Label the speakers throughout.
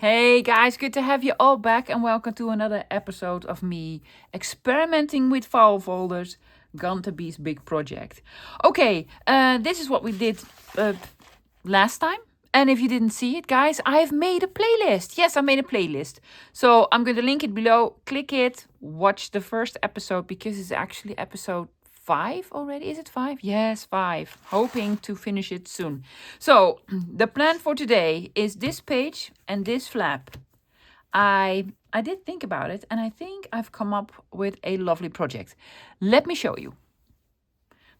Speaker 1: Hey guys, good to have you all back and welcome to another episode of me experimenting with file folders, Gunther'S big project. Okay, this is what we did last time. And if you didn't see it, guys, I've made a playlist. Yes, I made a playlist. So I'm going to link it below. Click it, watch the first episode because it's actually episode 5 already. Is it 5? Yes, 5. Hoping to finish it soon. So the plan for today is this page and this flap. I did think about it and I think I've come up with a lovely project. Let me show you.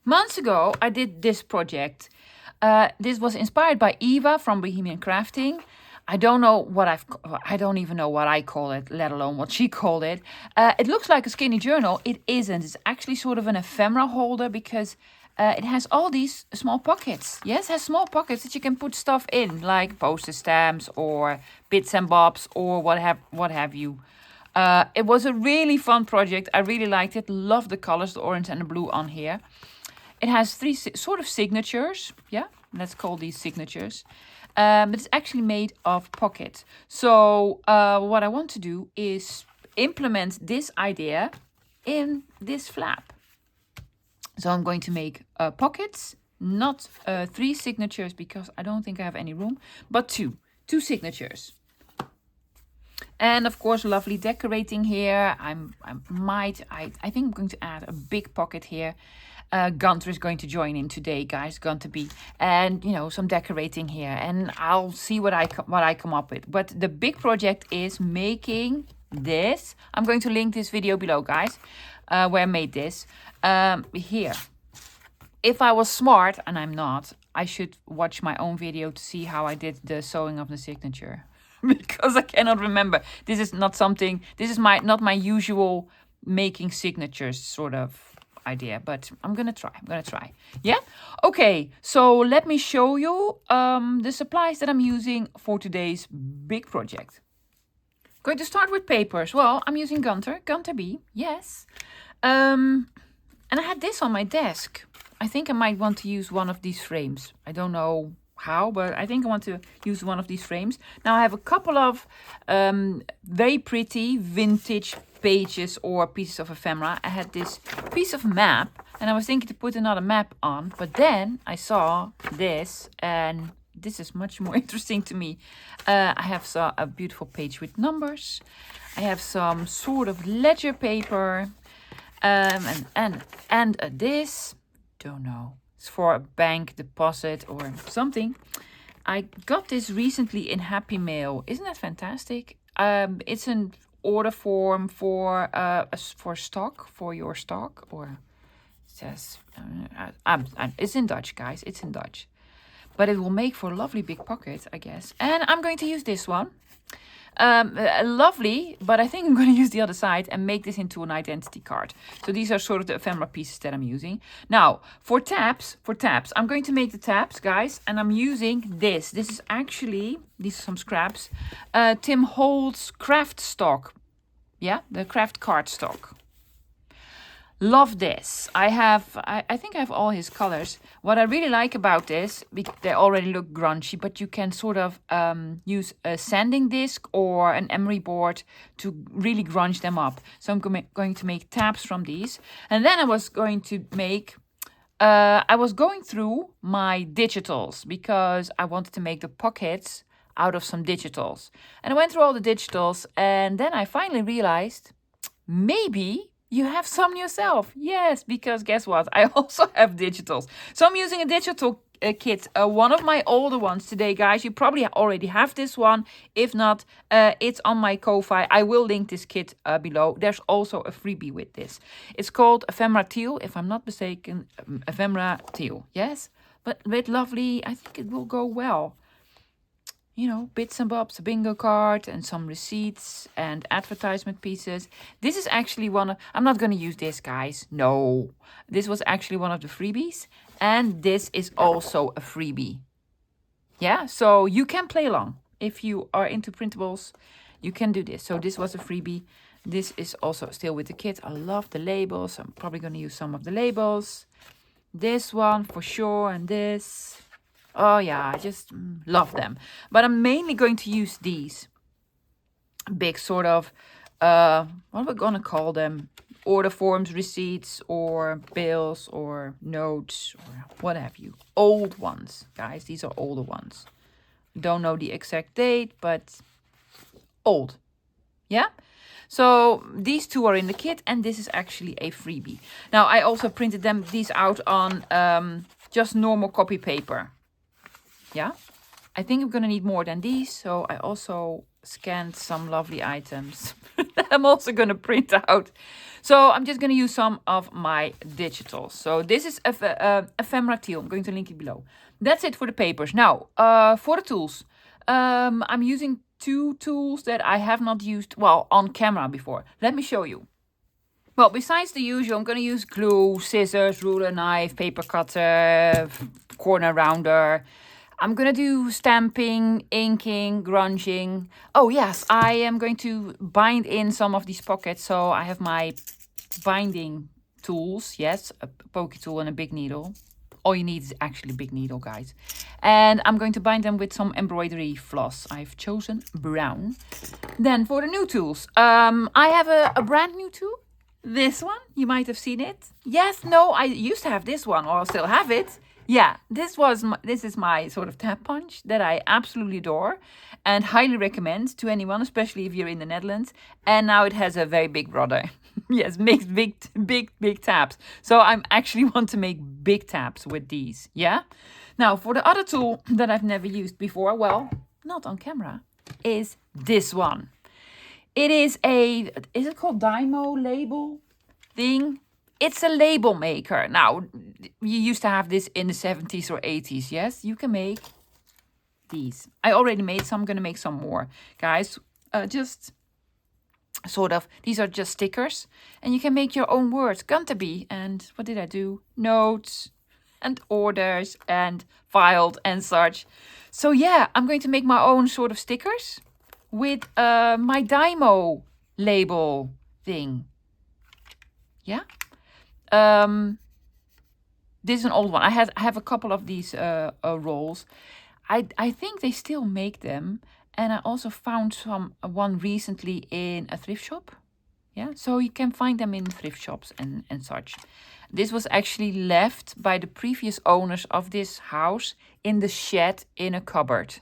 Speaker 1: Months ago, I did this project. This was inspired by Eva from Bohemian Crafting. I don't even know what I call it, let alone what she called it. It looks like a skinny journal. It isn't. It's actually sort of an ephemera holder because it has all these small pockets. Yes, it has small pockets that you can put stuff in, like postage stamps or bits and bobs or what have you. It was a really fun project. I really liked it. Love the colors, the orange and the blue on here. It has 3 sort of signatures. Yeah, let's call these signatures. But it's actually made of pockets. So what I want to do is implement this idea in this flap. So I'm going to make pockets, not 3 signatures because I don't think I have any room, but 2 signatures. And of course, lovely decorating here. I think I'm going to add a big pocket here. Gunther is going to join in today, guys. Gunther, and some decorating here, and I'll see what I come up with. But the big project is making this. I'm going to link this video below, guys, where I made this here. If I was smart, and I'm not, I should watch my own video to see how I did the sewing of the signature. Because I cannot remember. This is not not my usual making signatures sort of idea, but I'm gonna try. Yeah, okay, so let me show you the supplies that I'm using for today's big project. Going to start with papers. Well, I'm using Gunther, yes. And I had this on my desk. I think I might want to use one of these frames. I don't know how, but I think I want to use one of these frames. Now I have a couple of very pretty vintage pages or pieces of ephemera. I had this piece of map and I was thinking to put another map on, but then I saw this and this is much more interesting to me. I have a beautiful page with numbers. I have some sort of ledger paper and this, don't know, it's for a bank deposit or something. I got this recently in Happy Mail. Isn't that fantastic? It's an order form for stock, for your stock, or it says it's in Dutch, guys. It's in Dutch, but it will make for a lovely big pocket, I guess. And I'm going to use this one. Lovely, but I think I'm going to use the other side and make this into an identity card. So these are sort of the ephemera pieces that I'm using. Now, for tabs, I'm going to make the tabs, guys, and I'm using this. This is actually, these are some scraps, Tim Holtz craft stock. Yeah, the craft card stock. Love this. I think I have all his colors. What I really like about this, they already look grungy, but you can sort of use a sanding disc or an emery board to really grunge them up. So I'm going to make tabs from these. And then I was going to make, I was going through my digitals because I wanted to make the pockets out of some digitals. And I went through all the digitals and then I finally realized maybe you have some yourself. Yes, because guess what? I also have digitals. So I'm using a digital kit. One of my older ones today, guys. You probably already have this one. If not, it's on my Ko-Fi. I will link this kit below. There's also a freebie with this. It's called Ephemera Teal, if I'm not mistaken. Ephemera Teal, yes? But with lovely, I think it will go well. Bits and bobs, a bingo card and some receipts and advertisement pieces. This is actually I'm not going to use this, guys. No, this was actually one of the freebies. And this is also a freebie. Yeah, so you can play along. If you are into printables, you can do this. So this was a freebie. This is also still with the kit. I love the labels. I'm probably going to use some of the labels. This one for sure and this. Oh yeah, I just love them. But I'm mainly going to use these. big sort of, what are we gonna call them? Order forms, receipts, or bills, or notes, or what have you. Old ones, guys. These are older ones. Don't know the exact date, but old. Yeah? So these two are in the kit, and this is actually a freebie. Now, I also printed these out on just normal copy paper. Yeah? I think I'm gonna need more than these, so I also scanned some lovely items that I'm also gonna print out. So I'm just gonna use some of my digitals. So this is ephemera teal. I'm going to link it below. That's it for the papers. Now, for the tools, I'm using 2 tools that I have not used, well, on camera before. Let me show you. Well, besides the usual, I'm going to use glue, scissors, ruler, knife, paper cutter, corner rounder. I'm going to do stamping, inking, grunging. Oh, yes, I am going to bind in some of these pockets. So I have my binding tools. Yes, a pokey tool and a big needle. All you need is actually a big needle, guys. And I'm going to bind them with some embroidery floss. I've chosen brown. Then for the new tools, I have a brand new tool. This one, you might have seen it. Yes, no, I used to have this one, or I still have it. Yeah, this is my sort of tap punch that I absolutely adore and highly recommend to anyone, especially if you're in the Netherlands. And now it has a very big brother. Yes, makes big taps. So I actually want to make big taps with these. Yeah. Now for the other tool that I've never used before, well, not on camera, is this one. It is is it called Dymo label thing? It's a label maker. Now, you used to have this in the 70s or 80s. Yes, you can make these. I already made some. I'm going to make some more. Guys, just sort of, these are just stickers. And you can make your own words. Gunther'S. And what did I do? Notes and orders and filed and such. So yeah, I'm going to make my own sort of stickers with my Dymo label thing. Yeah. This is an old one. I have a couple of these rolls. I think they still make them, and I also found one recently in a thrift shop. Yeah, so you can find them in thrift shops and such. This was actually left by the previous owners of this house in the shed in a cupboard.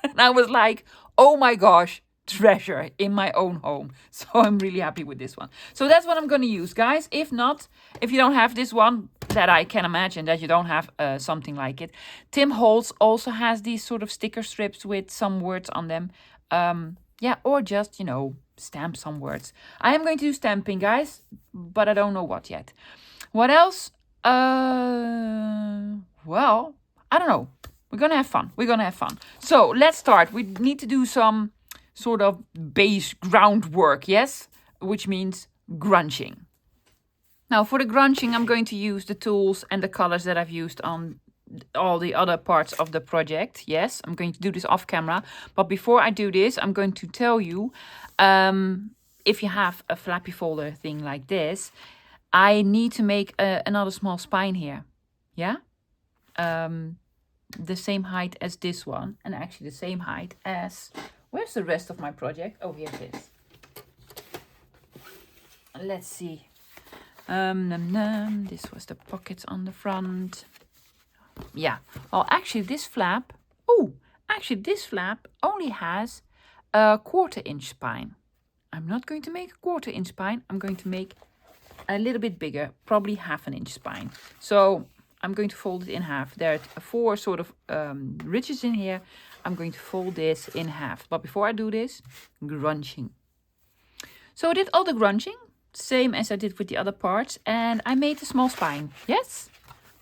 Speaker 1: And I was like, oh my gosh, treasure in my own home. So I'm really happy with this one. So that's what I'm going to use, guys. If not, if you don't have this one, that I can imagine that you don't have something like it. Tim Holtz also has these sort of sticker strips with some words on them. Yeah, or just, stamp some words. I am going to do stamping, guys, but I don't know what yet. What else? Well, I don't know. We're going to have fun. So let's start. We need to do some sort of base groundwork, yes? Which means grunging. Now for the grunging, I'm going to use the tools and the colors that I've used on all the other parts of the project. Yes, I'm going to do this off camera. But before I do this, I'm going to tell you, if you have a flappy folder thing like this, I need to make another small spine here. Yeah? The same height as this one, and actually the same height as, where's the rest of my project? Oh, here it is. Let's see. This was the pockets on the front. Yeah, well, actually this flap only has a 1/4 inch spine. I'm not going to make a 1/4 inch spine. I'm going to make a little bit bigger, probably 1/2 inch spine. So I'm going to fold it in half. There are 4 sort of ridges in here. I'm going to fold this in half. But before I do this, grunging. So I did all the grunging, same as I did with the other parts. And I made a small spine. Yes?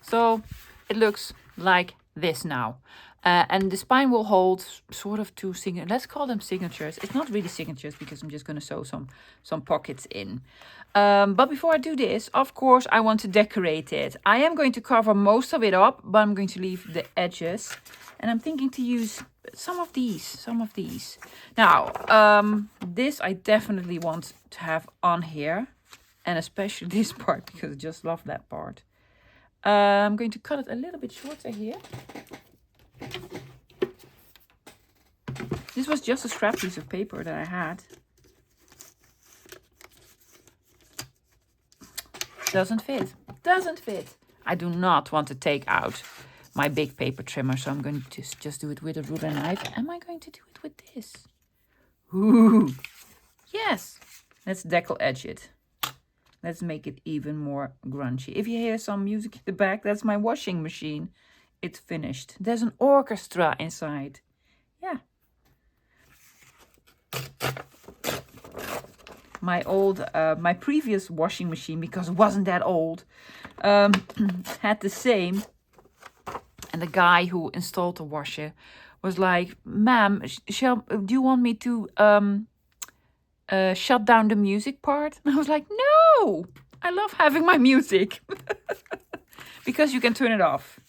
Speaker 1: So it looks like this now. And the spine will hold sort of 2 signatures. Let's call them signatures. It's not really signatures because I'm just going to sew some pockets in. But before I do this, of course, I want to decorate it. I am going to cover most of it up, but I'm going to leave the edges. And I'm thinking to use some of these. Now, this I definitely want to have on here. And especially this part, because I just love that part. I'm going to cut it a little bit shorter here. This was just a scrap piece of paper that I had. Doesn't fit. Doesn't fit. I do not want to take out my big paper trimmer, so I'm going to just do it with a ruler knife. Am I going to do it with this? Ooh. Yes. Let's decal edge it. Let's make it even more grungy. If you hear some music in the back, that's my washing machine. It's finished. There's an orchestra inside. Yeah. My previous washing machine, because it wasn't that old, had the same. And the guy who installed the washer was like, "Ma'am, do you want me to shut down the music part?" And I was like, "No, I love having my music." Because you can turn it off.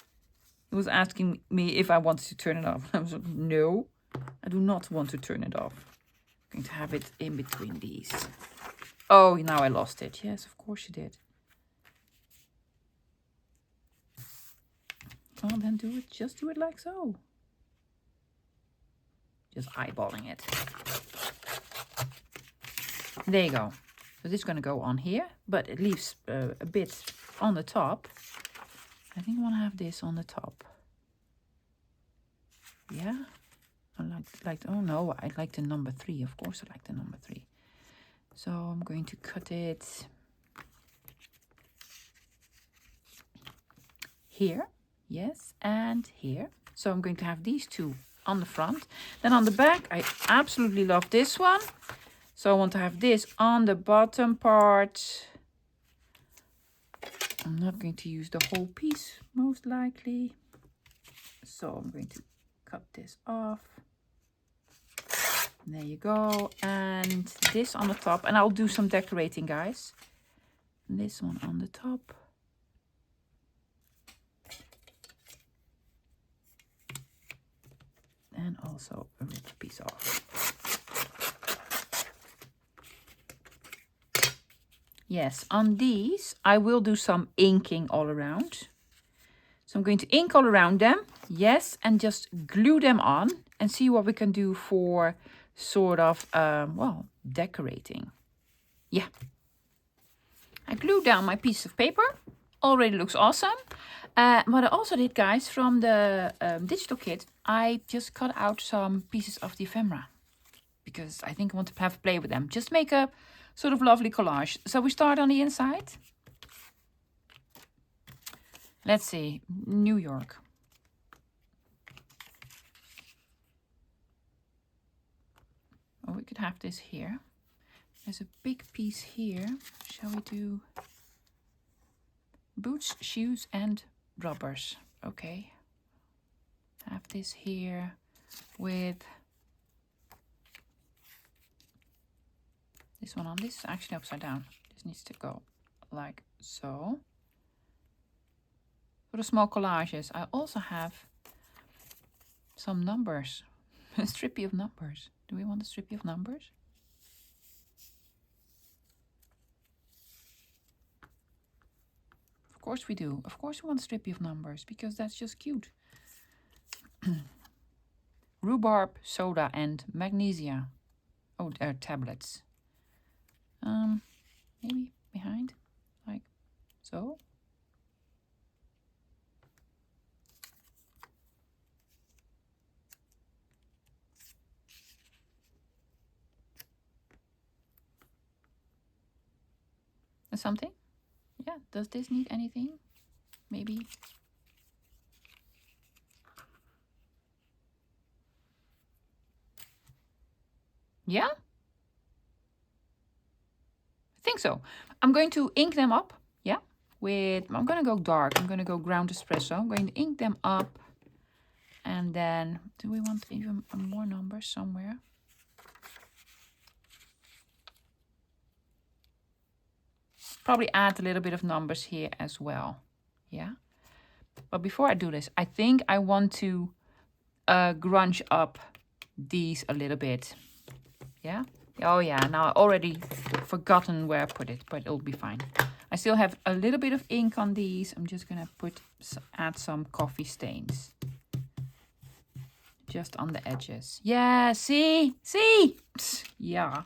Speaker 1: He was asking me if I wanted to turn it off. I was like, "No, I do not want to turn it off. I'm going to have it in between these." Oh, now I lost it. Yes, of course you did. Well, then just do it like so. Just eyeballing it. There you go. So this is going to go on here, but it leaves a bit on the top. I think I want to have this on the top. Yeah. Oh no, I like the number 3. Of course I like the number 3. So I'm going to cut it here. Yes, and here. So I'm going to have these two on the front. Then on the back, I absolutely love this one. So I want to have this on the bottom part. I'm not going to use the whole piece, most likely. So I'm going to cut this off. There you go. And this on the top. And I'll do some decorating, guys. And this one on the top. And also a rich piece off. Yes, on these I will do some inking all around. So I'm going to ink all around them. Yes, and just glue them on and see what we can do for sort of, well, decorating. Yeah. I glued down my piece of paper. Already looks awesome. What I also did, guys, from the digital kit, I just cut out some pieces of the ephemera. Because I think I want to have a play with them. Just make a sort of lovely collage. So we start on the inside. Let's see, New York. Oh, we could have this here. There's a big piece here. Shall we do boots, shoes, and rubbers? Okay. Have this here with this one on. This is actually upside down. This needs to go like so. For the small collages, I also have some numbers. A strippy of numbers. Do we want a strippy of numbers? Of course we do. Of course we want a strippy of numbers because that's just cute. Rhubarb, soda, and magnesia. Oh, they're tablets. Maybe behind, like so. Something? Yeah, does this need anything? Maybe. Yeah? I think so. I'm going to ink them up. Yeah? I'm going to go dark. I'm going to go ground espresso. I'm going to ink them up. And then, do we want even more numbers somewhere? Probably add a little bit of numbers here as well. Yeah. But before I do this, I think I want to grunge up these a little bit. Yeah. Oh yeah. Now I already forgotten where I put it, but it'll be fine. I still have a little bit of ink on these. I'm just gonna add some coffee stains. just on the edges. Yeah, see? See? Psst, yeah.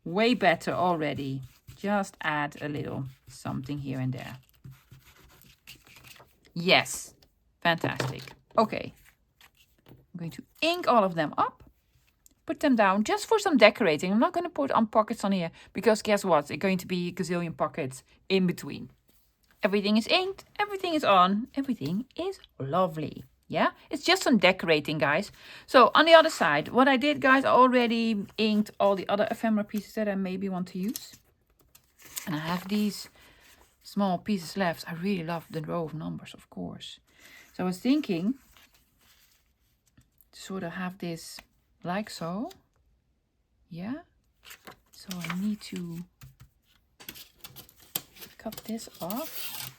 Speaker 1: Way better already. Just add a little something here and there. Yes, fantastic. Okay, I'm going to ink all of them up. Put them down just for some decorating. I'm not going to put on pockets on here because guess what? There's going to be a gazillion pockets in between. Everything is inked, everything is on, everything is lovely. Yeah, it's just some decorating, guys. So on the other side, what I did, guys, I already inked all the other ephemera pieces that I maybe want to use. And I have these small pieces left. I really love the row of numbers, of course. So I was thinking to sort of have this like so. Yeah. So I need to cut this off.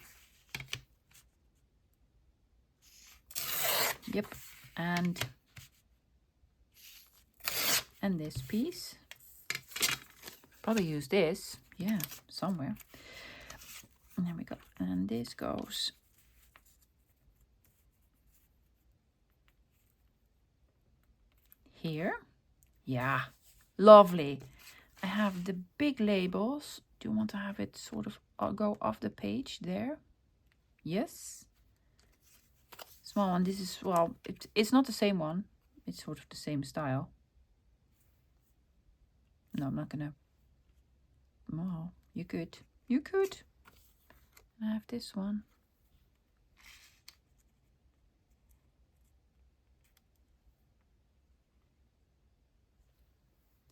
Speaker 1: Yep. And this piece. Probably use this. Yeah, somewhere. And there we go. And this goes here. Yeah, lovely. I have the big labels. Do you want to have it sort of go off the page there? Yes. Small one. This is, well, it's not the same one. It's sort of the same style. No, I'm not gonna. Oh, you could. You could. I have this one.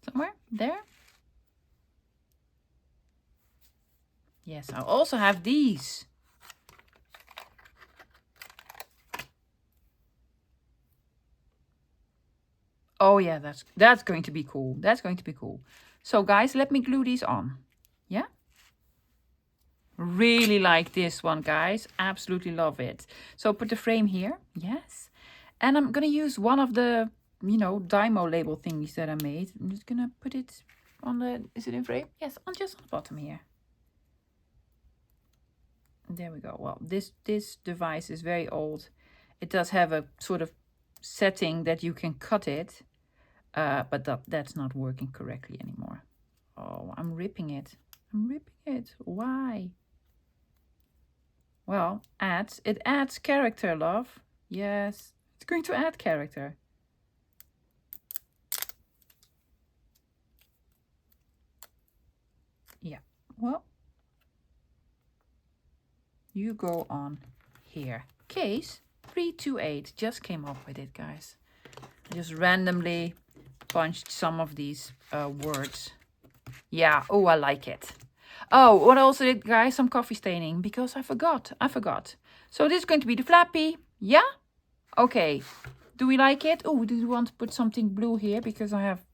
Speaker 1: Somewhere there. Yes, I also have these. Oh yeah, that's going to be cool. That's going to be cool. So guys, let me glue these on. Yeah? Really like this one, guys. Absolutely love it. So put the frame here. Yes. And I'm going to use one of the, you know, Dymo label thingies that I made. I'm just going to put it on the, is it in frame? Yes, just on the bottom here. There we go. Well, this device is very old. It does have a sort of setting that you can cut it. But that's not working correctly anymore. Oh, I'm ripping it. I'm ripping it. Why? Well, it adds character, love. Yes, it's going to add character. Yeah, well, you go on here. Case 328 just came up with it, guys. I just randomly punched some of these words. Yeah, oh, I like it. Oh, what I also did, guys, some coffee staining because I forgot. So this is going to be the flappy. Yeah? Okay. Do we like it? Oh, do you want to put something blue here? Because I have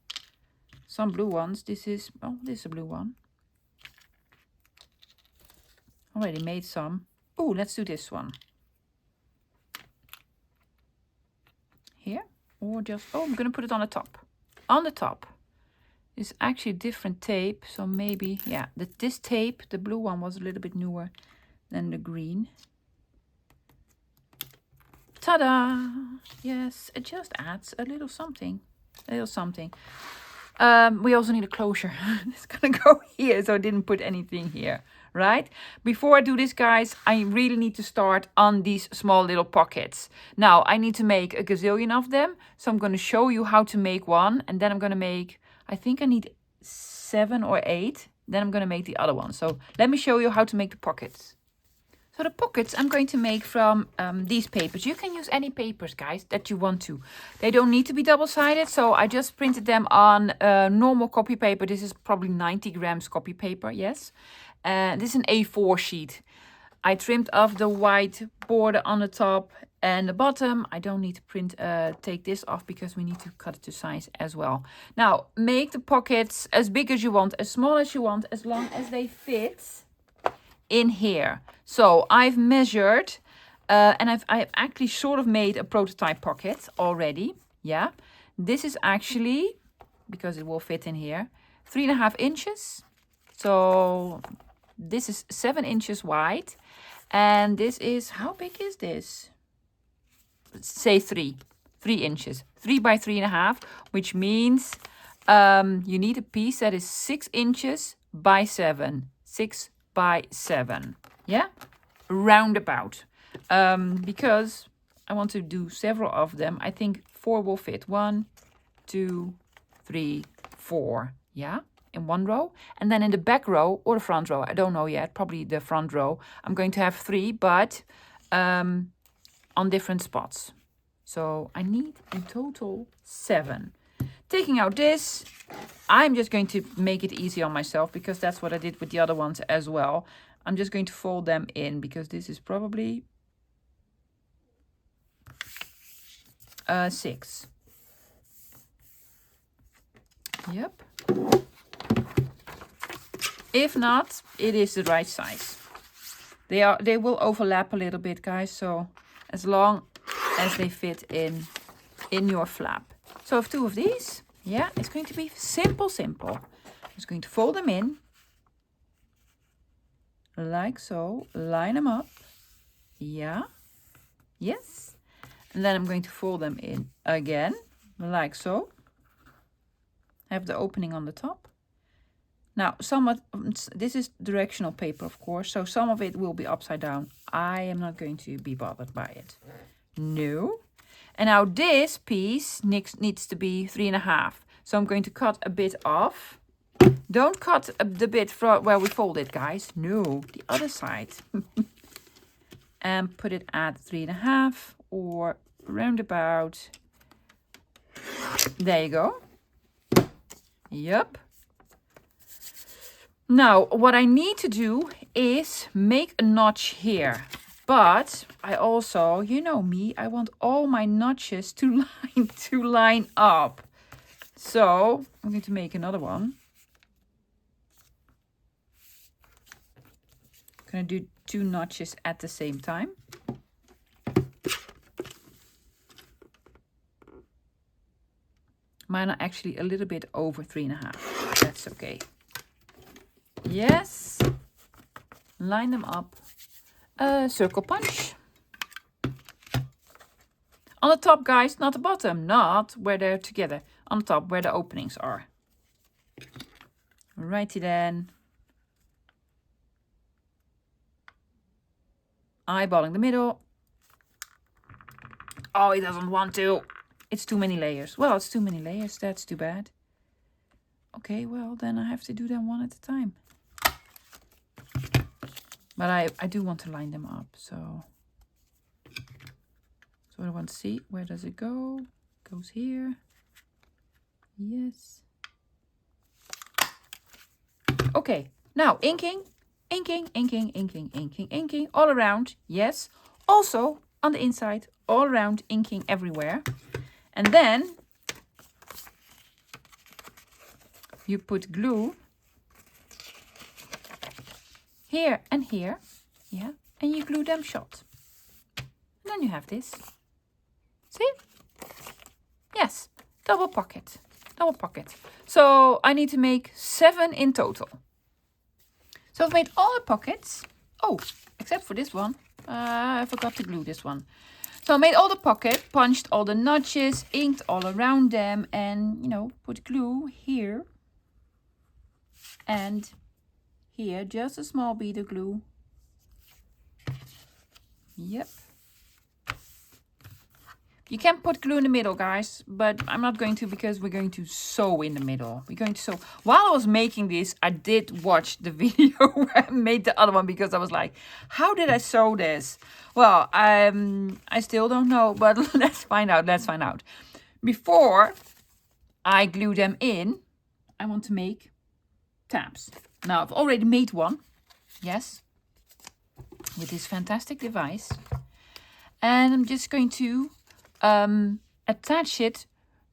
Speaker 1: some blue ones. This is a blue one. Already made some. Oh, let's do this one. Here. Or just, I'm going to put it on the top. On the top. It's actually different tape, so maybe, yeah, this tape, the blue one, was a little bit newer than the green. Ta-da! Yes, it just adds a little something. We also need a closure. It's gonna go here, so I didn't put anything here, right? Before I do this, guys, I really need to start on these small little pockets. Now, I need to make a gazillion of them, so I'm gonna show you how to make one, and then I'm gonna make, I think I need 7 or 8. Then I'm going to make the other one. So let me show you how to make the pockets. So the pockets I'm going to make from these papers. You can use any papers, guys, that you want to. They don't need to be double-sided. So I just printed them on normal copy paper. This is probably 90 grams copy paper, yes. This is an A4 sheet. I trimmed off the white border on the top and the bottom. I don't need to take this off because we need to cut it to size as well. Now, make the pockets as big as you want, as small as you want, as long as they fit in here. So I've measured and I've actually sort of made a prototype pocket already. Yeah, this is actually, because it will fit in here, 3.5 inches. So this is 7 inches wide. And this is, how big is this? say 3 inches, 3 by 3.5, which means you need a piece that is 6 inches by 7, 6 by 7, yeah, roundabout, because I want to do several of them. I think 4 will fit. 1, 2, 3, 4, yeah, in one row. And then in the back row or the front row, I don't know yet, probably the front row, I'm going to have 3, but on different spots. So I need in total 7. Taking out this, I'm just going to make it easy on myself, because that's what I did with the other ones as well. I'm just going to fold them in, because this is probably 6. Yep. If not, it is the right size. They will overlap a little bit, guys, so as long as they fit in your flap. So I have 2 of these. Yeah, it's going to be simple. I'm just going to fold them in like so, line them up. Yeah, yes. And then I'm going to fold them in again like so. Have the opening on the top. Now, this is directional paper, of course, so some of it will be upside down. I am not going to be bothered by it. No. And now this piece needs to be 3.5. So I'm going to cut a bit off. Don't cut the bit where we fold it, guys. No, the other side. And put it at 3.5 or roundabout. There you go. Yep. Now, what I need to do is make a notch here. But I also, you know me, I want all my notches to line up. So I'm going to make another one. I'm going to do 2 notches at the same time. Mine are actually a little bit over 3.5. That's okay. Yes. Line them up. Circle punch. On the top, guys, not the bottom. Not where they're together. On the top, where the openings are. Righty then. Eyeballing the middle. Oh, it doesn't want to. It's too many layers. Well, it's too many layers. That's too bad. Okay, well, then I have to do them one at a time. But I do want to line them up, so I want to see, where does it go? It goes here. Yes. Okay, now inking all around. Yes, also on the inside, all around, inking everywhere. And then you put glue here and here, yeah, and you glue them shut. And then you have this. See? Yes, double pocket. So I need to make 7 in total. So I've made all the pockets. Oh, except for this one. I forgot to glue this one. So I made all the pocket, punched all the notches, inked all around them, and, you know, put glue here and here, just a small bead of glue. Yep. You can put glue in the middle, guys, but I'm not going to, because we're going to sew in the middle. We're going to sew. While I was making this, I did watch the video where I made the other one, because I was like, how did I sew this? Well, I still don't know, but let's find out. Before I glue them in, I want to make tabs. Now, I've already made one, yes, with this fantastic device. And I'm just going to attach it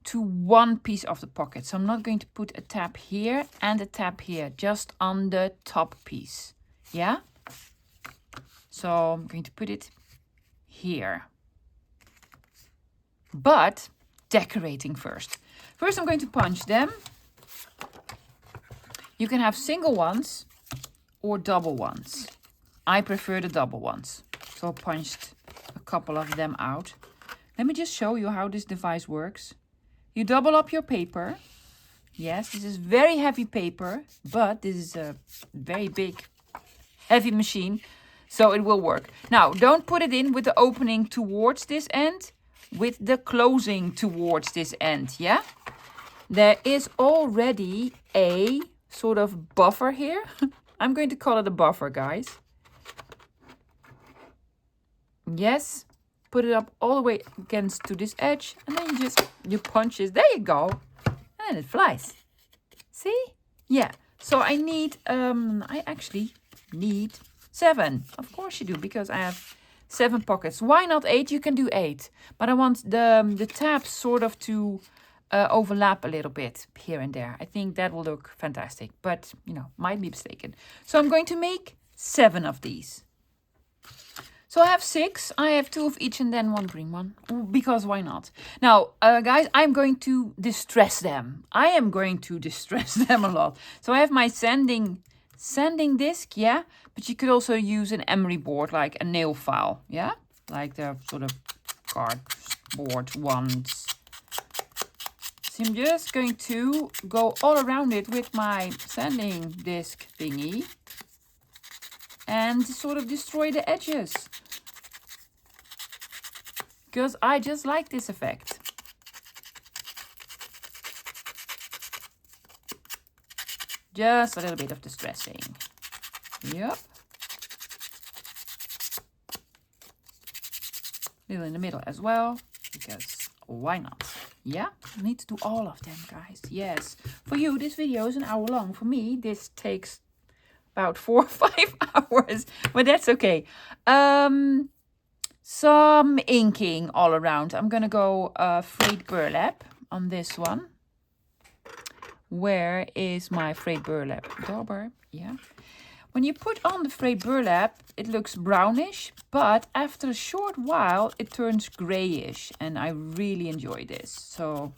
Speaker 1: to one piece of the pocket. So I'm not going to put a tab here and a tab here, just on the top piece, yeah? So I'm going to put it here. But decorating first. First, I'm going to punch them. You can have single ones or double ones. I prefer the double ones. So I punched a couple of them out. Let me just show you how this device works. You double up your paper. Yes, this is very heavy paper, but this is a very big, heavy machine, so it will work. Now, don't put it in with the opening towards this end, with the closing towards this end, yeah? There is already a sort of buffer here. I'm going to call it a buffer, guys. Yes, put it up all the way against to this edge, and then you punch it. There you go. And it flies. See? Yeah. So I actually need 7. Of course you do, because I have 7 pockets. Why not 8? You can do 8. But I want the tabs sort of to overlap a little bit here and there. I think that will look fantastic, but you know, might be mistaken. So I'm going to make 7 of these. So I have 6. I have 2 of each and then 1 green one, because why not? Now, guys, I'm going to distress them. I am going to distress them a lot. So I have my sanding disc, yeah, but you could also use an emery board, like a nail file, yeah, like the sort of cardboard ones. So I'm just going to go all around it with my sanding disc thingy and sort of destroy the edges, because I just like this effect. Just a little bit of distressing. Yep. A little in the middle as well, because why not? Yeah, I need to do all of them, guys. Yes. For you, this video is an hour long. For me, this takes about 4 or 5 hours, but that's okay. Some inking all around. I'm gonna go frayed burlap on this one. Where is my frayed burlap? Dauber, yeah. When you put on the frayed burlap, it looks brownish, but after a short while, it turns grayish, and I really enjoy this. So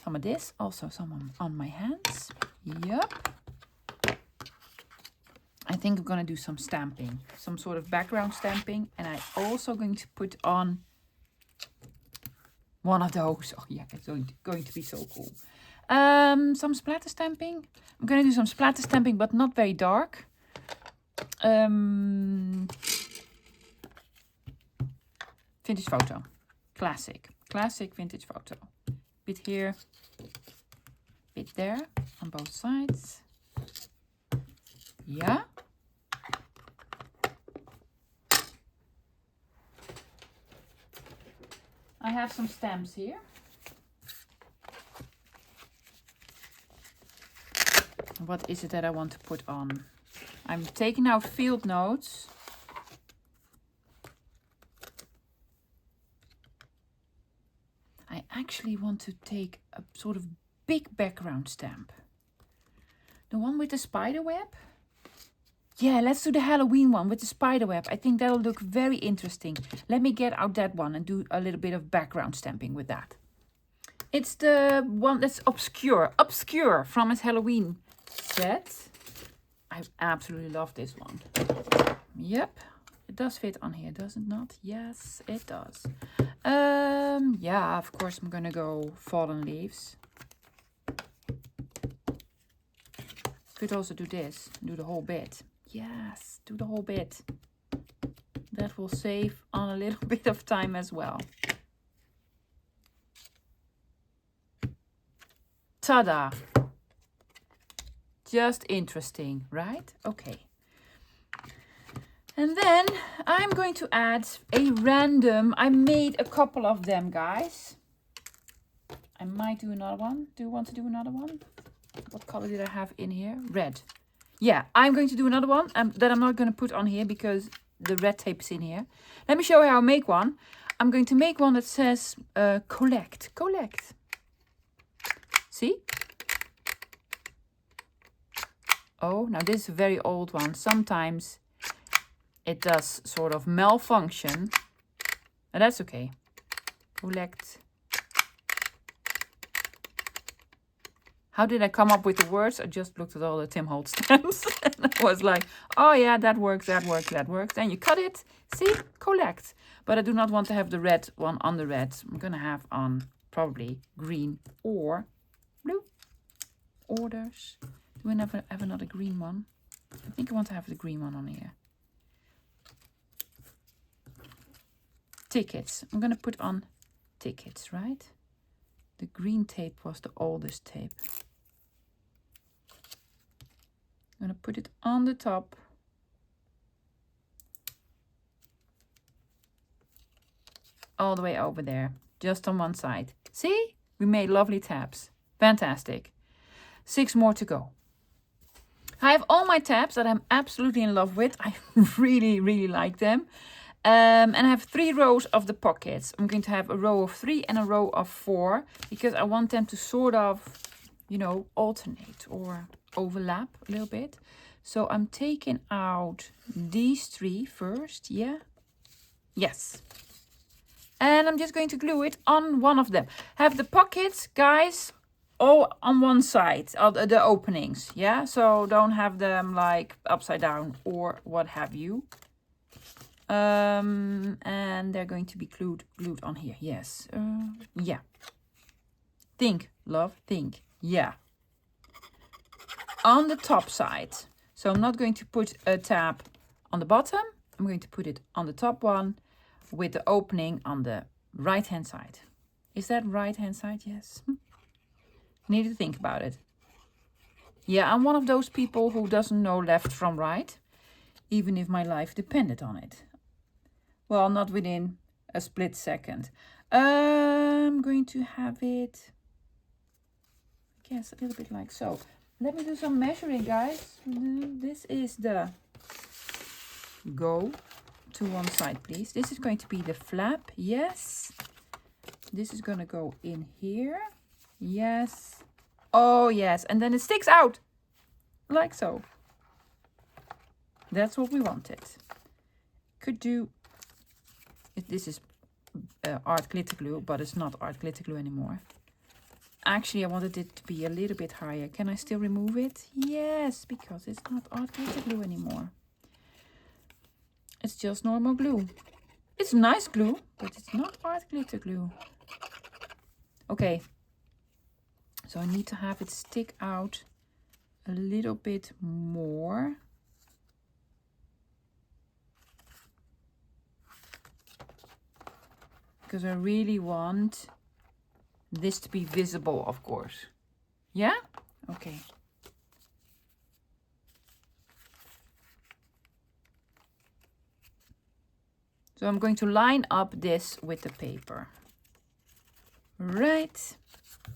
Speaker 1: some of this, also some on my hands. Yep. I think I'm gonna do some stamping, some sort of background stamping, and I'm also going to put on one of those. Oh yeah, it's going to be so cool. Some splatter stamping. I'm going to do some splatter stamping, but not very dark. Vintage photo. Classic vintage photo. Bit here, bit there on both sides. Yeah. I have some stamps here. What is it that I want to put on? I'm taking out field notes. I actually want to take a sort of big background stamp. The one with the spider web? Yeah, let's do the Halloween one with the spider web. I think that'll look very interesting. Let me get out that one and do a little bit of background stamping with that. It's the one that's obscure from his Halloween set. I absolutely love this one. Yep, it does fit on here, does it not? Yes, it does. Yeah, of course I'm gonna go fallen leaves. Could also do this, do the whole bit. Yes, do the whole bit. That will save on a little bit of time as well. Ta-da! Just interesting, right? Okay. And then I'm going to add a random, I made a couple of them, guys. I might do another one. Do you want to do another one? What color did I have in here? Red. Yeah, I'm going to do another one that I'm not going to put on here because the red tape is in here. Let me show you how I make one. I'm going to make one that says collect. Collect. See? Oh, now this is a very old one. Sometimes it does sort of malfunction. And that's okay. Collect. How did I come up with the words? I just looked at all the Tim Holtz stamps and I was like, oh yeah, that works, that works, that works. Then you cut it, see, collect. But I do not want to have the red one on the red. I'm going to have on probably green or blue. Orders. Do we never have another green one? I think I want to have the green one on here. Tickets. I'm going to put on tickets, right? The green tape was the oldest tape. I'm going to put it on the top. All the way over there. Just on one side. See? We made lovely tabs. Fantastic. 6 more to go. I have all my tabs that I'm absolutely in love with. I really, really like them. And I have 3 rows of the pockets. I'm going to have a row of 3 and a row of 4 because I want them to sort of, you know, alternate or overlap a little bit. So I'm taking out these 3 first. Yeah. Yes. And I'm just going to glue it on one of them. Have the pockets, guys, all on one side, the openings. Yeah. So don't have them like upside down or what have you. And they're going to be glued on here. Yes. Yeah. Think, love, think. Yeah. On the top side. So I'm not going to put a tab on the bottom. I'm going to put it on the top one with the opening on the right hand side. Is that right hand side? Yes. Need to think about it. Yeah, I'm one of those people who doesn't know left from right, even if my life depended on it. Well, not within a split second. I'm going to have it, I guess, a little bit like so. Let me do some measuring, guys. This is the go to one side, please. This is going to be the flap. Yes. This is going to go in here. Yes. Oh, yes. And then it sticks out like so. That's what we wanted. Could do... This is art glitter glue, but it's not art glitter glue anymore. Actually, I wanted it to be a little bit higher. Can I still remove it? Yes, because it's not art glitter glue anymore. It's just normal glue. It's nice glue, but it's not art glitter glue. Okay. So I need to have it stick out a little bit more. Because I really want this to be visible, of course. Yeah? Okay. So I'm going to line up this with the paper. Right. I'm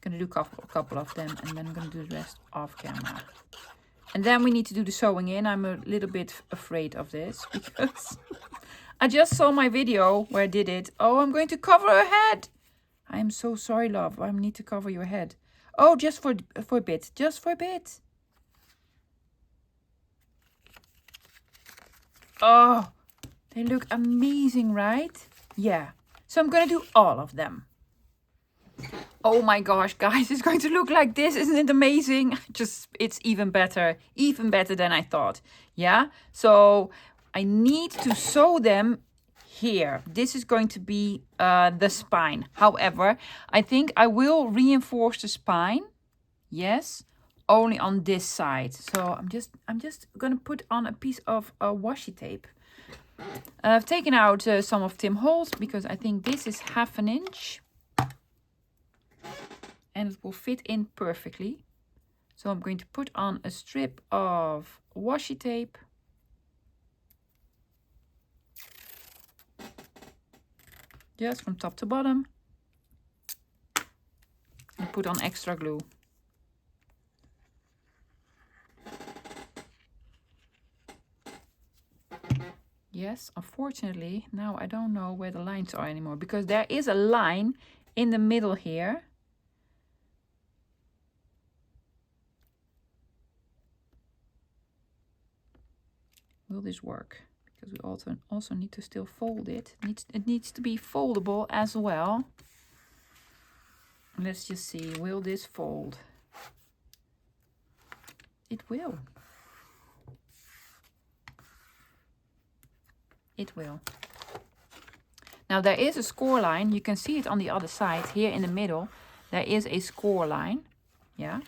Speaker 1: going to do a couple of them and then I'm going to do the rest off camera. And then we need to do the sewing in. I'm a little bit afraid of this because I just saw my video where I did it. Oh, I'm going to cover her head. I am so sorry, love. I need to cover your head. Oh, just for a bit. Just for a bit. Oh, they look amazing, right? Yeah. So I'm going to do all of them. Oh my gosh, guys, it's going to look like this. Isn't it amazing? It's even better than I thought. Yeah. So I need to sew them here. This is going to be the spine. However, I think I will reinforce the spine. Yes, only on this side. So I'm just gonna put on a piece of washi tape. I've taken out some of Tim Holtz because I think this is 1/2 inch. And it will fit in perfectly. So I'm going to put on a strip of washi tape. Just from top to bottom. And put on extra glue. Yes, unfortunately, now I don't know where the lines are anymore. Because there is a line in the middle here. Will this work? Because we also need to still fold it. It needs to be foldable as well. Let's just see, will this fold? It will. It will. Now there is a score line. You can see it on the other side. Here in the middle, there is a score line. Yeah.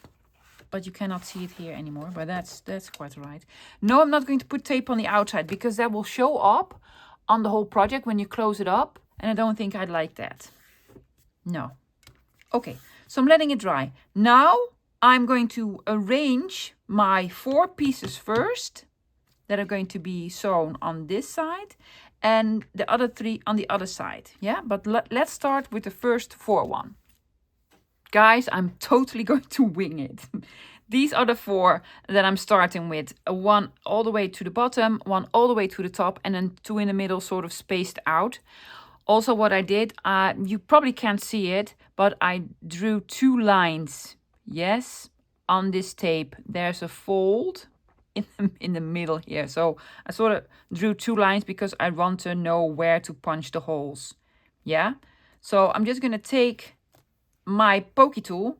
Speaker 1: But you cannot see it here anymore. But that's quite right. No, I'm not going to put tape on the outside because that will show up on the whole project when you close it up. And I don't think I'd like that. No. Okay, so I'm letting it dry. Now I'm going to arrange my 4 pieces first that are going to be sewn on this side and the other 3 on the other side. Yeah, but let's start with the first 4 one. Guys, I'm totally going to wing it. These are the 4 that I'm starting with. 1 all the way to the bottom, 1 all the way to the top, and then 2 in the middle sort of spaced out. Also what I did, you probably can't see it, but I drew 2 lines. Yes, on this tape, there's a fold in the middle here. So I sort of drew 2 lines because I want to know where to punch the holes. Yeah, so I'm just going to take my pokey tool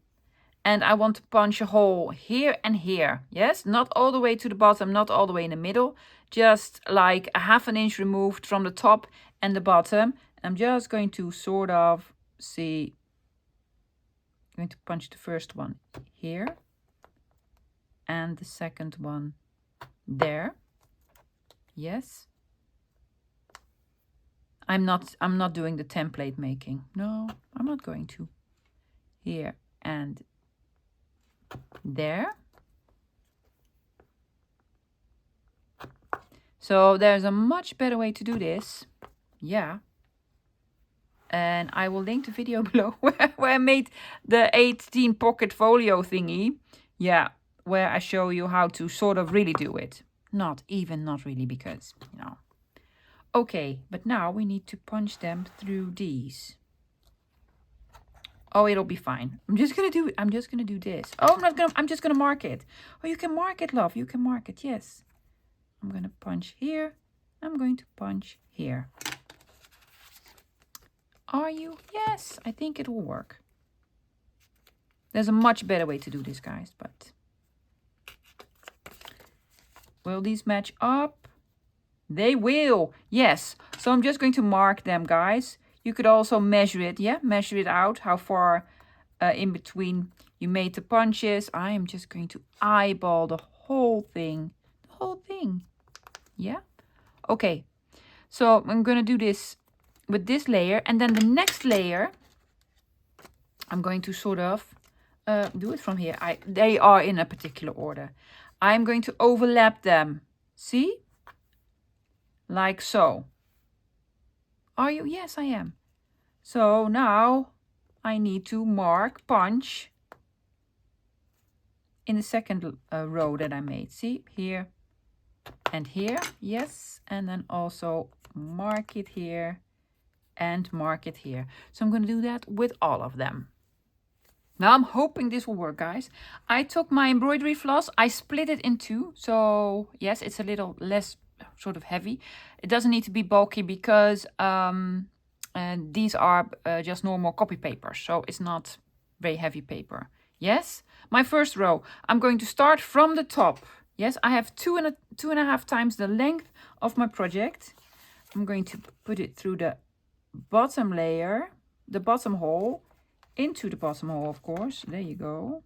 Speaker 1: and I want to punch a hole here and here. Yes, not all the way to the bottom, not all the way in the middle, just like a 1/2 inch removed from the top and the bottom. I'm just going to sort of see, I'm going to punch the first one here and the second one there. Yes. I'm not doing the template making. No, I'm not going to. Here and there. So there's a much better way to do this. Yeah. And I will link the video below where I made the 18 pocket folio thingy. Yeah, where I show you how to sort of really do it. Not really, because, you know. Okay, but now we need to punch them through these. Oh, it'll be fine. I'm just gonna do this. Oh, I'm just gonna mark it. Oh, you can mark it, love. You can mark it, yes. I'm gonna punch here. I'm going to punch here. Are you? Yes, I think it will work. There's a much better way to do this, guys, but will these match up? They will. Yes. So I'm just going to mark them, guys. You could also measure it, yeah? Measure it out, how far in between you made the punches. I am just going to eyeball the whole thing. The whole thing. Yeah? Okay. So I'm going to do this with this layer. And then the next layer, I'm going to sort of do it from here. They are in a particular order. I'm going to overlap them. See? Like so. Are you? Yes, I am. So now I need to mark, punch in the second row that I made. See, here and here. Yes, and then also mark it here and mark it here. So I'm going to do that with all of them. Now I'm hoping this will work, guys. I took my embroidery floss, I split it in 2. So yes, it's a little less sort of heavy. It doesn't need to be bulky because these are just normal copy papers. So it's not very heavy paper. Yes, my first row, I'm going to start from the top. Yes, I have 2.5 times the length of my project. I'm going to put it through the bottom layer, the bottom hole, into the bottom hole, of course. There you go.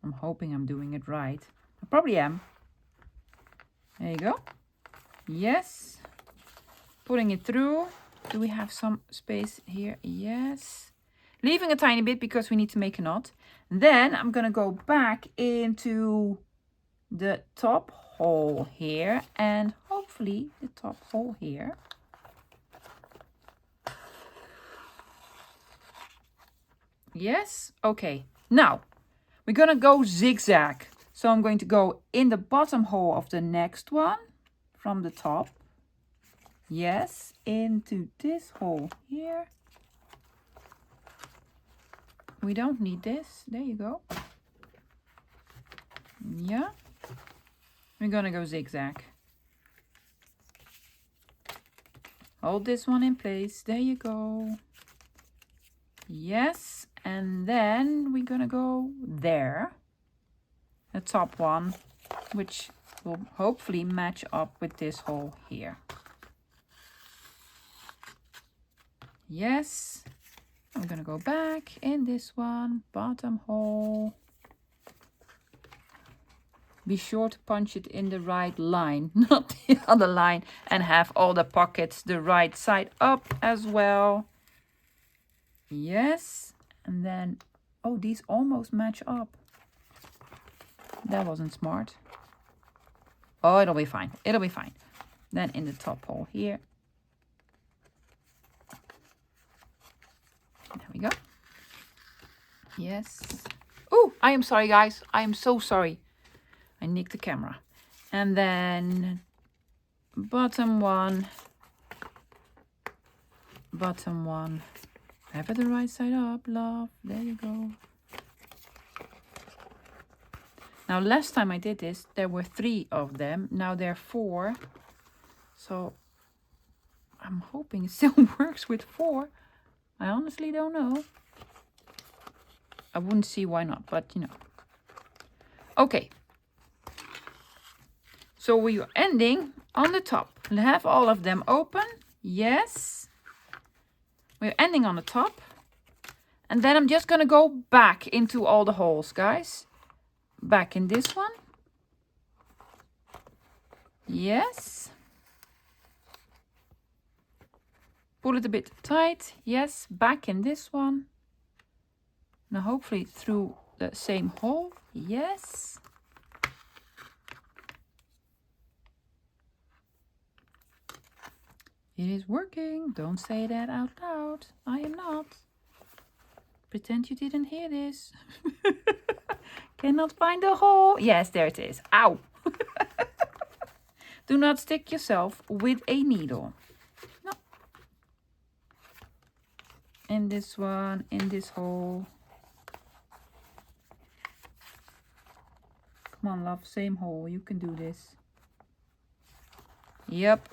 Speaker 1: I'm hoping I'm doing it right. I probably am. There you go. Yes. Putting it through. Do we have some space here? Yes. Leaving a tiny bit because we need to make a knot. Then I'm going to go back into the top hole here and hopefully the top hole here. Yes. Okay. Now we're going to go zigzag. So I'm going to go in the bottom hole of the next one from the top. Yes, into this hole here. We don't need this. There you go. Yeah. We're gonna go zigzag. Hold this one in place. There you go. Yes, and then we're gonna go there. the top one, which will hopefully match up with this hole here. Yes. I'm gonna go back in this one, bottom hole. Be sure to punch it in the right line, not the other line, and have all the pockets the right side up as well. Yes, and then, oh, these almost match up. That wasn't smart. Oh, it'll be fine, it'll be fine. Then in the top hole here. There we go. Yes. Oh, I am sorry, guys. I am so sorry. I nicked the camera. And then bottom one. Bottom one. Have it the right side up, love. There you go. Now, last time I did this, there were 3 of them. Now there are 4. So I'm hoping it still works with 4. I honestly don't know. I wouldn't see why not, but you know. Okay. So we are ending on the top. We'll have all of them open. Yes. We're ending on the top. And then I'm just going to go back into all the holes, guys. Back in this one. Yes. Pull it a bit tight. Yes. Back in this one. Now hopefully through the same hole. Yes. It is working. Don't say that out loud. I am not. Pretend you didn't hear this. Cannot find the hole. Yes, there it is. Ow. Do not stick yourself with a needle. No. In this one, in this hole. Come on, love. Same hole. You can do this. Yep.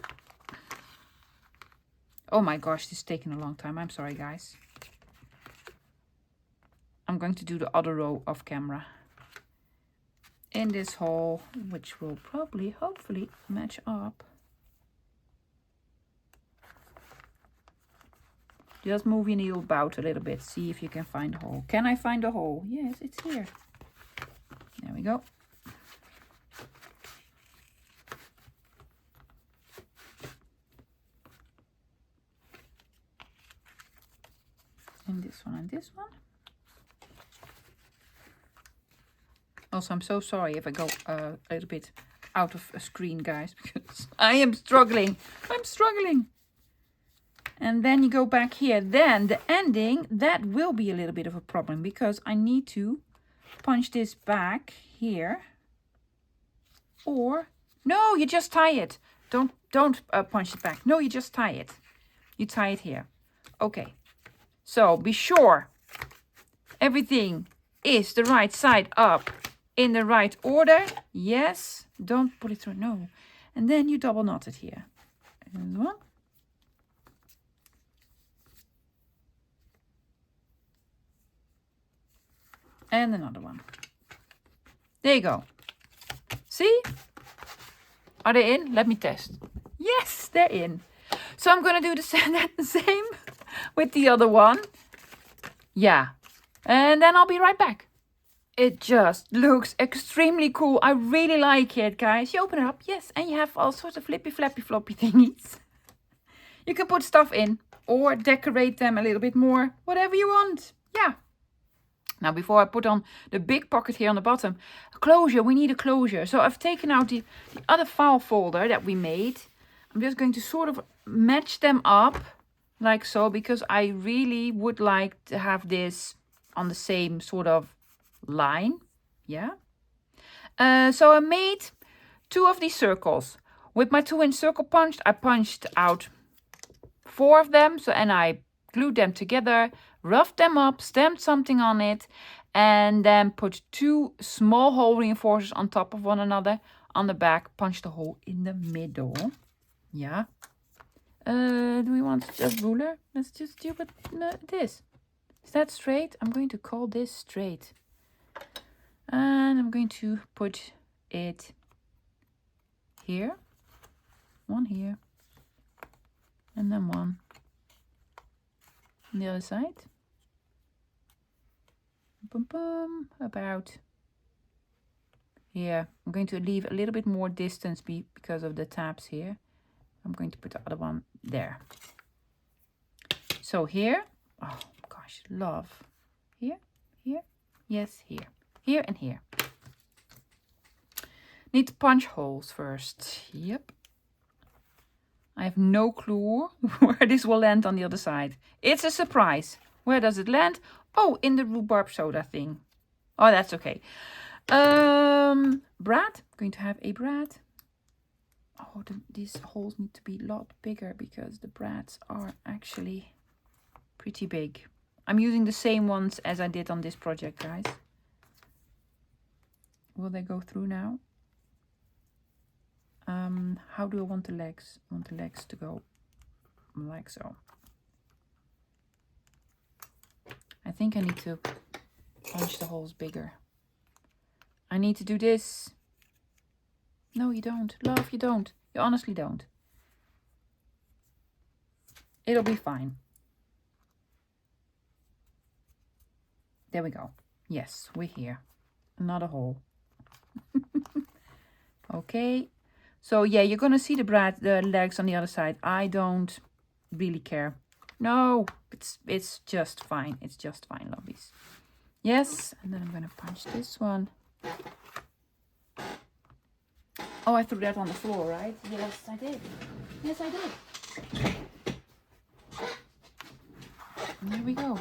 Speaker 1: Oh my gosh, this is taking a long time. I'm sorry, guys. I'm going to do the other row off camera. In this hole, which will probably, hopefully, match up. Just move your needle about a little bit. See if you can find a hole. Can I find a hole? Yes, it's here. There we go. And this one and this one. Also, I'm so sorry if I go a little bit out of a screen, guys, because I am struggling. I'm struggling. And then you go back here. Then the ending, that will be a little bit of a problem because I need to punch this back here. Or, no, you just tie it. Don't punch it back. No, you just tie it. You tie it here. Okay. So be sure everything is the right side up in the right order. Yes. Don't pull it through. No. And then you double knot it here. And one. And another one. There you go. See? Are they in? Let me test. Yes, they're in. So I'm going to do the same with the other one. Yeah. And then I'll be right back. It just looks extremely cool. I really like it, guys. You open it up. Yes. And you have all sorts of flippy floppy thingies. You can put stuff in or decorate them a little bit more. Whatever you want. Yeah. Now, before I put on the big pocket here on the bottom, a closure, we need a closure. So I've taken out the other file folder that we made. I'm just going to sort of match them up like so, because I really would like to have this on the same sort of line. Yeah. So I made 2 of these circles. With my 2-inch circle punch, I punched out 4 of them. So, and I glued them together, roughed them up, stamped something on it, and then put 2 small hole reinforcers on top of one another on the back, punched a hole in the middle. Yeah. Do we want just ruler? Let's just do with this. Is that straight? I'm going to call this straight. And I'm going to put it here. One here. And then one on the other side. Boom, boom, about here. I'm going to leave a little bit more distance because of the tabs here. I'm going to put the other one there. So here, oh gosh, love. Here, here, yes, here. Here and here. Need to punch holes first. Yep. I have no clue where this will land on the other side. It's a surprise. Where does it land? Oh, in the rhubarb soda thing. Oh, that's okay. Brad. Going to have a brad. Oh, these holes need to be a lot bigger because the brads are actually pretty big. I'm using the same ones as I did on this project, guys. Will they go through now? How do I want the legs? I want the legs to go like so. I think I need to punch the holes bigger. I need to do this. No, you don't. Love, you don't. You honestly don't. It'll be fine. There we go. Yes, we're here. Another hole. Okay. So yeah, you're gonna see the legs on the other side. I don't really care. No, it's just fine. It's just fine, lovies. Yes, and then I'm gonna punch this one. Oh, I threw that on the floor, right? Yes, I did. Yes, I did. And there we go.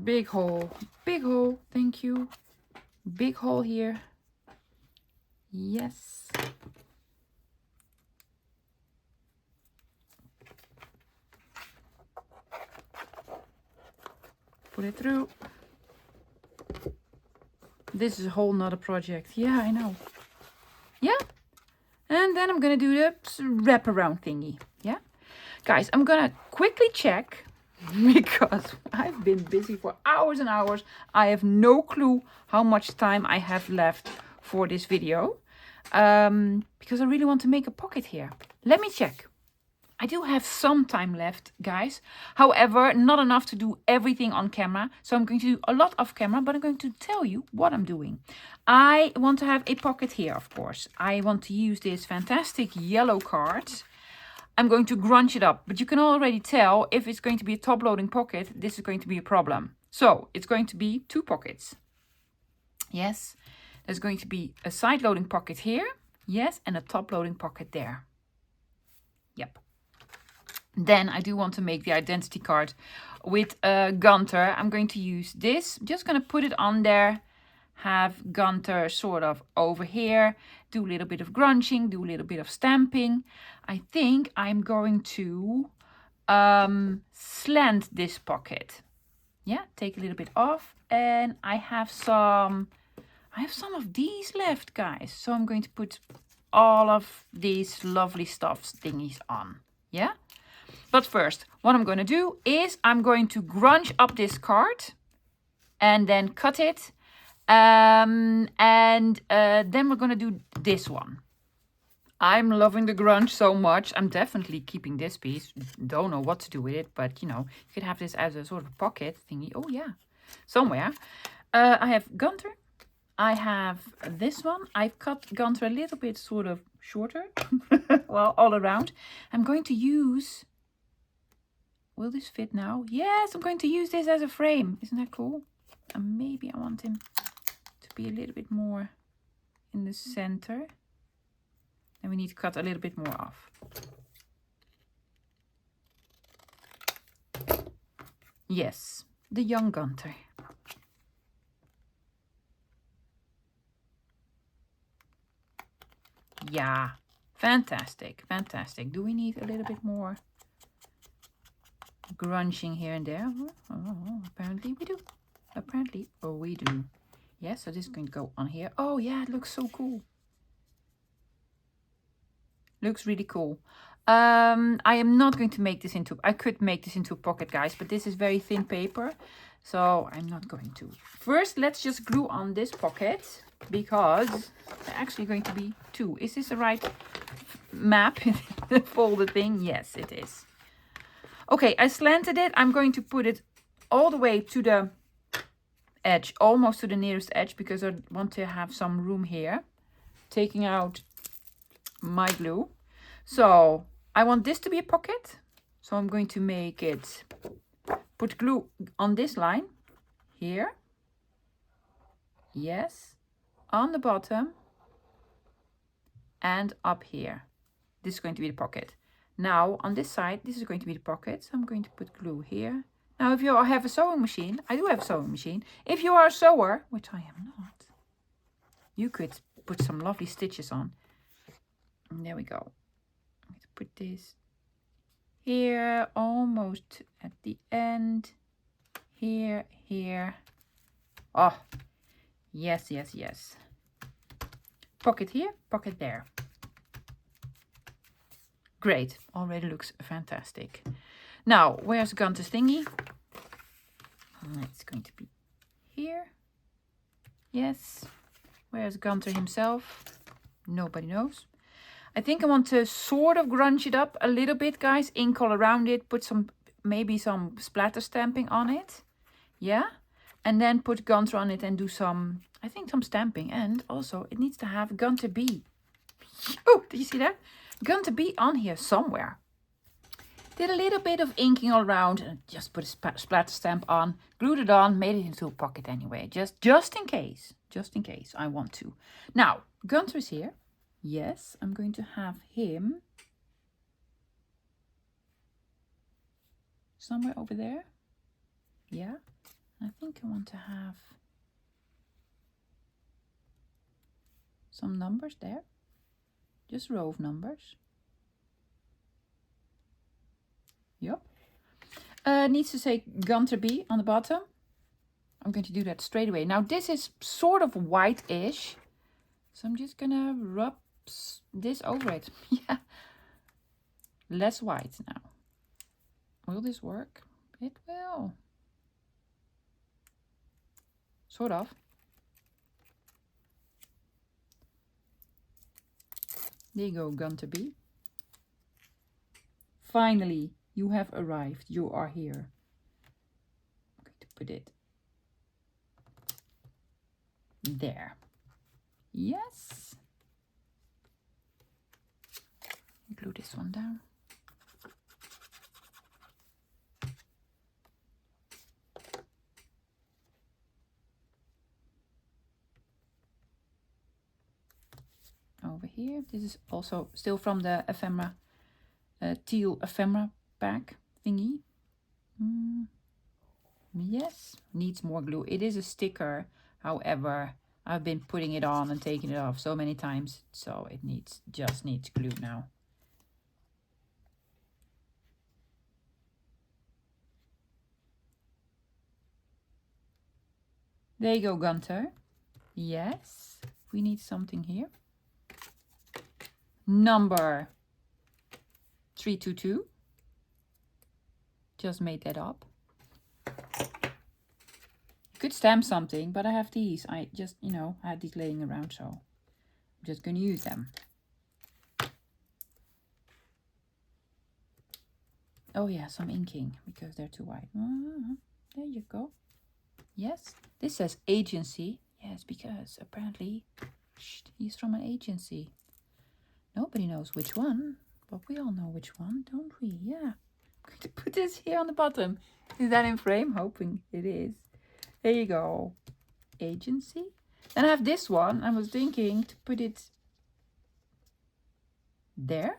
Speaker 1: Big hole. Big hole. Thank you. Big hole here. Yes. Put it through. This is a whole nother project. Yeah, I know. Yeah. And then I'm gonna do the wraparound thingy. Yeah. Guys, I'm gonna quickly check because I've been busy for hours and hours. I have no clue how much time I have left for this video. Because I really want to make a pocket here. Let me check. I do have some time left, guys. However, not enough to do everything on camera. So I'm going to do a lot off camera, but I'm going to tell you what I'm doing. I want to have a pocket here, of course. I want to use this fantastic yellow card. I'm going to grunge it up, but you can already tell if it's going to be a top-loading pocket, this is going to be a problem. So it's going to be 2 pockets. Yes, there's going to be a side-loading pocket here. Yes, and a top-loading pocket there. Yep. Then I do want to make the identity card with Gunther. I'm going to use this. I'm just going to put it on there. Have Gunther sort of over here. Do a little bit of grunging. Do a little bit of stamping. I think I'm going to slant this pocket. Yeah, take a little bit off. And I have some of these left, guys. So I'm going to put all of these lovely stuffs thingies on. Yeah. But first, what I'm going to do is I'm going to grunge up this card and then cut it. Then we're going to do this one. I'm loving the grunge so much. I'm definitely keeping this piece. Don't know what to do with it, but you know, you could have this as a sort of pocket thingy. Oh yeah, somewhere. I have Gunther. I have this one. I've cut Gunther a little bit sort of shorter. Well, all around. I'm going to use... Will this fit now? Yes, I'm going to use this as a frame. Isn't that cool? And maybe I want him to be a little bit more in the center. And we need to cut a little bit more off. Yes, the young Gunther. Yeah, fantastic, fantastic. Do we need a little bit more grunching here and there? Oh, apparently we do. Apparently, oh, we do. Yes, so this is going to go on here. Oh yeah, it looks so cool. Looks really cool. I am not going to make this into, I could make this into a pocket, guys, but this is very thin paper, so I'm not going to. First, let's just glue on this pocket, because they're actually going to be 2. Is this the right map? The folded thing? Yes, it is. Okay, I slanted it. I'm going to put it all the way to the edge, almost to the nearest edge, because I want to have some room here. Taking out my glue. So I want this to be a pocket. So I'm going to make it, put glue on this line here. Yes. On the bottom. And up here. This is going to be the pocket. Now on this side, this is going to be the pocket. So I'm going to put glue here. Now if you have a sewing machine, I do have a sewing machine. If you are a sewer, which I am not, you could put some lovely stitches on. And there we go. I'm going to put this here, almost at the end. Here, here. Oh, yes, yes, yes. Pocket here, pocket there. Great, already looks fantastic. Now, where's Gunther's thingy? It's going to be here. Yes. Where's Gunther himself? Nobody knows. I think I want to sort of grunge it up a little bit, guys. Ink all around it. Put some, maybe some splatter stamping on it. Yeah. And then put Gunther on it and do some, I think some stamping. And also it needs to have Gunther B. Oh, did you see that? Gunther B on here somewhere. Did a little bit of inking all around and just put a splatter stamp on. Glued it on, made it into a pocket anyway. Just in case. Just in case I want to. Now, Gunther's here. Yes, I'm going to have him somewhere over there. Yeah, I think I want to have some numbers there. Just a row of numbers. Yep. Needs to say Gunther B on the bottom. I'm going to do that straight away. Now this is sort of white-ish. So I'm just gonna rub this over it. Yeah. Less white now. Will this work? It will. Sort of. There you go, Gunther B. Finally, you have arrived. You are here. I'm going to put it there. Yes. Glue this one down. Over here. This is also still from the ephemera, teal ephemera pack thingy. Yes, needs more glue. It is a sticker, however, I've been putting it on and taking it off so many times, so it just needs glue now. There you go, Gunther. Yes, we need something here. Number 322. Just made that up. Could stamp something, but I have these. I just, had these laying around, so I'm just going to use them. Oh yeah, some inking because they're too white. There you go. Yes, this says agency. Yes, because apparently he's from an agency. Nobody knows which one, but we all know which one, don't we? Yeah. I'm going to put this here on the bottom. Is that in frame? Hoping it is. There you go. Agency. Then I have this one. I was thinking to put it there.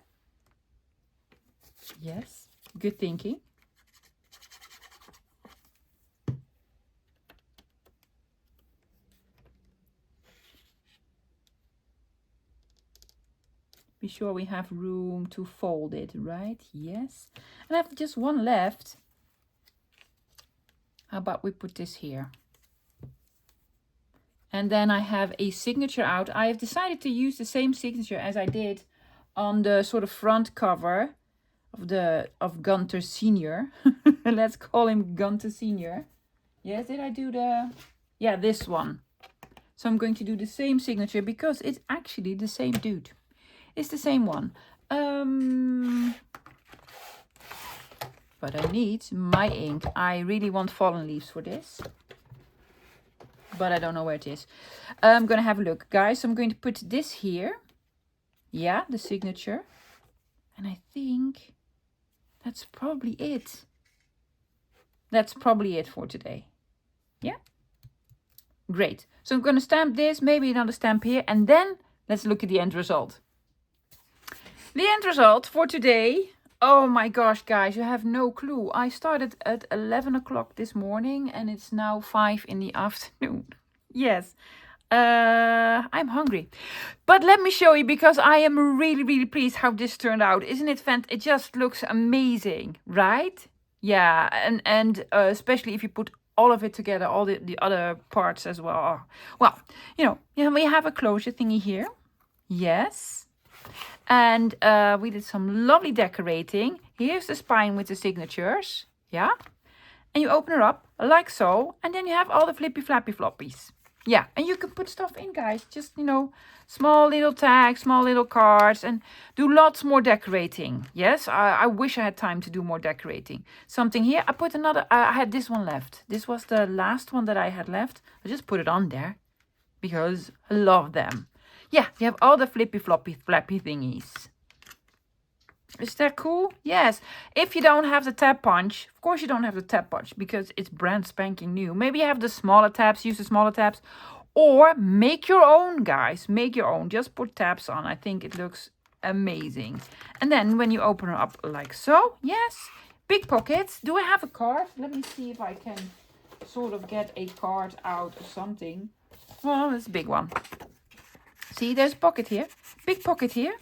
Speaker 1: Yes. Good thinking. Be sure we have room to fold it, right? Yes. And I have just one left. How about we put this here? And then I have a signature out. I have decided to use the same signature as I did on the sort of front cover of Gunther Senior. Let's call him Gunther Senior. Yes, did I do the... Yeah, this one. So I'm going to do the same signature because it's actually the same dude. It's the same one. But I need my ink. I really want Fallen Leaves for this. But I don't know where it is. I'm going to have a look. Guys, I'm going to put this here. Yeah, the signature. And I think that's probably it. That's probably it for today. Yeah? Great. So I'm going to stamp this, maybe another stamp here, and then let's look at the end result. The end result for today. Oh my gosh, guys, you have no clue. I started at 11 o'clock this morning and it's now 5 in the afternoon. Yes, I'm hungry. But let me show you because I am really, really pleased how this turned out. Isn't it fantastic? It just looks amazing, right? Yeah, and especially if you put all of it together, all the other parts as well. Well, you know, we have a closure thingy here. Yes. And we did some lovely decorating. Here's the spine with the signatures. Yeah. And you open it up like so. And then you have all the flippy flappy floppies. Yeah. And you can put stuff in, guys. Just, you know, small little tags, small little cards. And do lots more decorating. Yes. I wish I had time to do more decorating. Something here. I put another. I had this one left. This was the last one that I had left. I just put it on there. Because I love them. Yeah, you have all the flippy floppy flappy thingies. Is that cool? Yes. If you don't have the tab punch, of course you don't have the tab punch because it's brand spanking new. Maybe you have the smaller tabs, use the smaller tabs. Or make your own, guys. Make your own. Just put tabs on. I think it looks amazing. And then when you open it up like so, yes. Big pockets. Do I have a card? Let me see if I can sort of get a card out or something. Well, it's a big one. See, there's a pocket here. Big pocket here.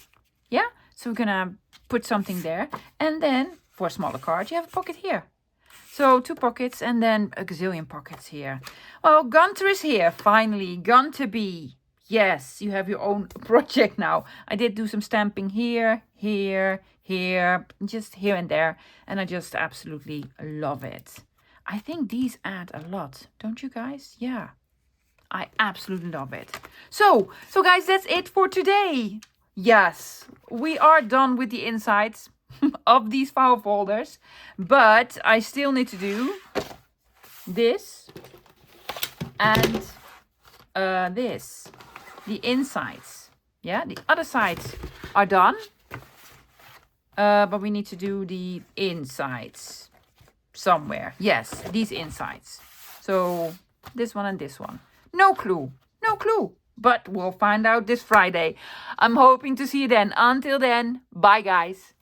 Speaker 1: Yeah? So we're going to put something there. And then, for a smaller card, you have a pocket here. So 2 pockets and then a gazillion pockets here. Well, Gunther is here, finally. Gunther B. Yes, you have your own project now. I did do some stamping here, here, here. Just here and there. And I just absolutely love it. I think these add a lot. Don't you guys? Yeah. I absolutely love it. So guys, that's it for today. Yes, we are done with the insides of these file folders. But I still need to do this and this. The insides. Yeah, the other sides are done. But we need to do the insides somewhere. Yes, these insides. So this one and this one. No clue. No clue. But we'll find out this Friday. I'm hoping to see you then. Until then, bye guys.